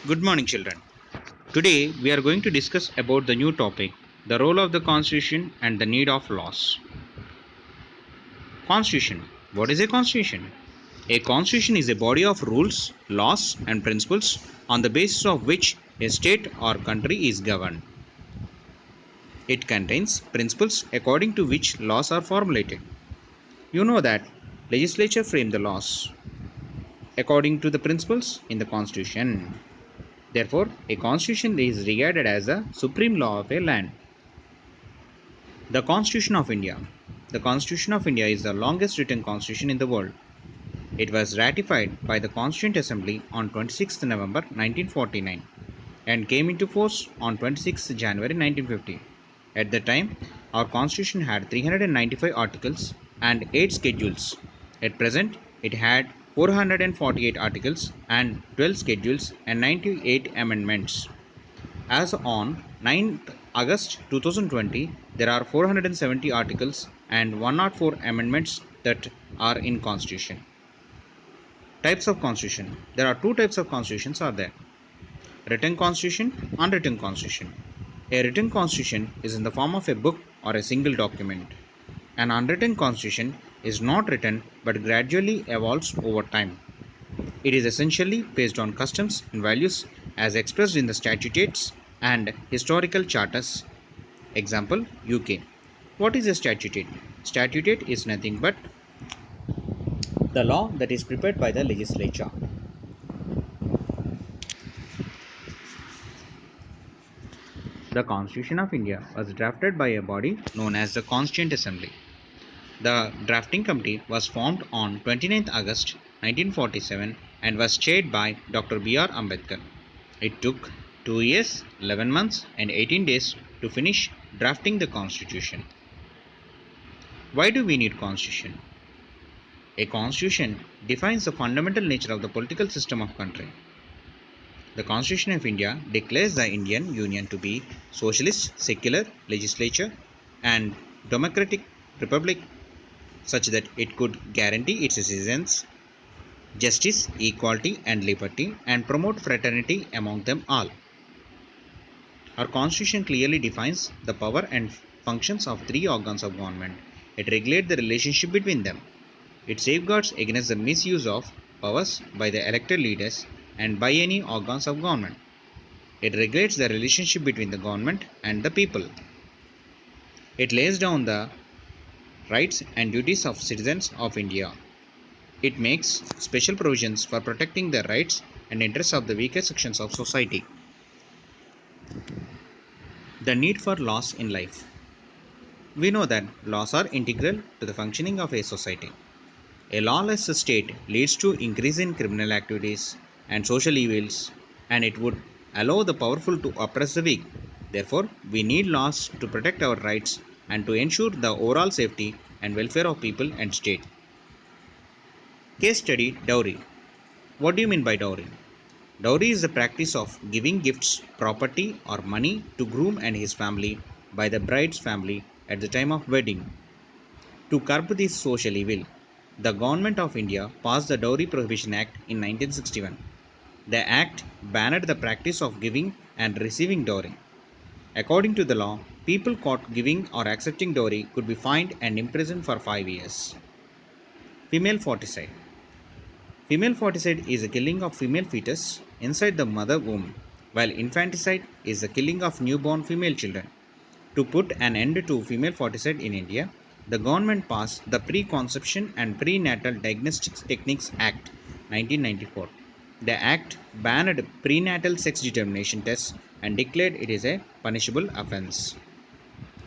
Good morning, children. Today we are going to discuss about the new topic, the role of the constitution and the need of laws. Constitution. What is a constitution? A constitution is a body of rules, laws and principles on the basis of which a state or country is governed. It contains principles according to which laws are formulated. You know that legislature frame the laws according to the principles in the constitution. Therefore, a constitution is regarded as the supreme law of a land. The Constitution of India. The Constitution of India is the longest written constitution in the world. It was ratified by the Constituent Assembly on 26th November 1949 and came into force on 26th January 1950. At the time, our constitution had 395 articles and 8 schedules. At present, it had 448 articles and 12 schedules and 98 amendments. As on 9th August 2020, there are 470 articles and 104 amendments that are in Constitution. Types of Constitution. There are two types of constitutions are there. Written Constitution, unwritten Constitution. A written Constitution is in the form of a book or a single document. An unwritten Constitution is not written but gradually evolves over time. It is essentially based on customs and values as expressed in the statutes and historical charters. Example UK. What is a statute? Statute is nothing but the law that is prepared by the legislature. The Constitution of India was drafted by a body known as the Constituent Assembly. The drafting committee was formed on 29th August 1947 and was chaired by Dr. B.R. Ambedkar. It took 2 years, 11 months, and 18 days to finish drafting the Constitution. Why do we need Constitution? A Constitution defines the fundamental nature of the political system of country. The Constitution of India declares the Indian Union to be socialist, secular, legislature, and democratic republic such that it could guarantee its citizens justice, equality, and liberty and promote fraternity among them all. Our constitution clearly defines the power and functions of three organs of government. It regulates the relationship between them. It safeguards against the misuse of powers by the elected leaders and by any organs of government. It regulates the relationship between the government and the people. It lays down the rights and duties of citizens of India. It makes special provisions for protecting the rights and interests of the weaker sections of society. The need for laws in life. We know that laws are integral to the functioning of a society. A lawless state leads to increase in criminal activities and social evils, and it would allow the powerful to oppress the weak. Therefore, we need laws to protect our rights and to ensure the overall safety and welfare of people and state. Case study Dowry. What do you mean by dowry? Dowry is the practice of giving gifts, property, or money to groom and his family by the bride's family at the time of wedding. To curb this social evil, the Government of India passed the Dowry Prohibition Act in 1961. The act banned the practice of giving and receiving dowry. According to the law, people caught giving or accepting dowry could be fined and imprisoned for 5 years. Female Foeticide. Female foeticide is the killing of female fetus inside the mother womb, while infanticide is the killing of newborn female children. To put an end to female foeticide in India, the government passed the Preconception and Prenatal Diagnostic Techniques Act 1994. The act banned prenatal sex determination tests and declared it is a punishable offense.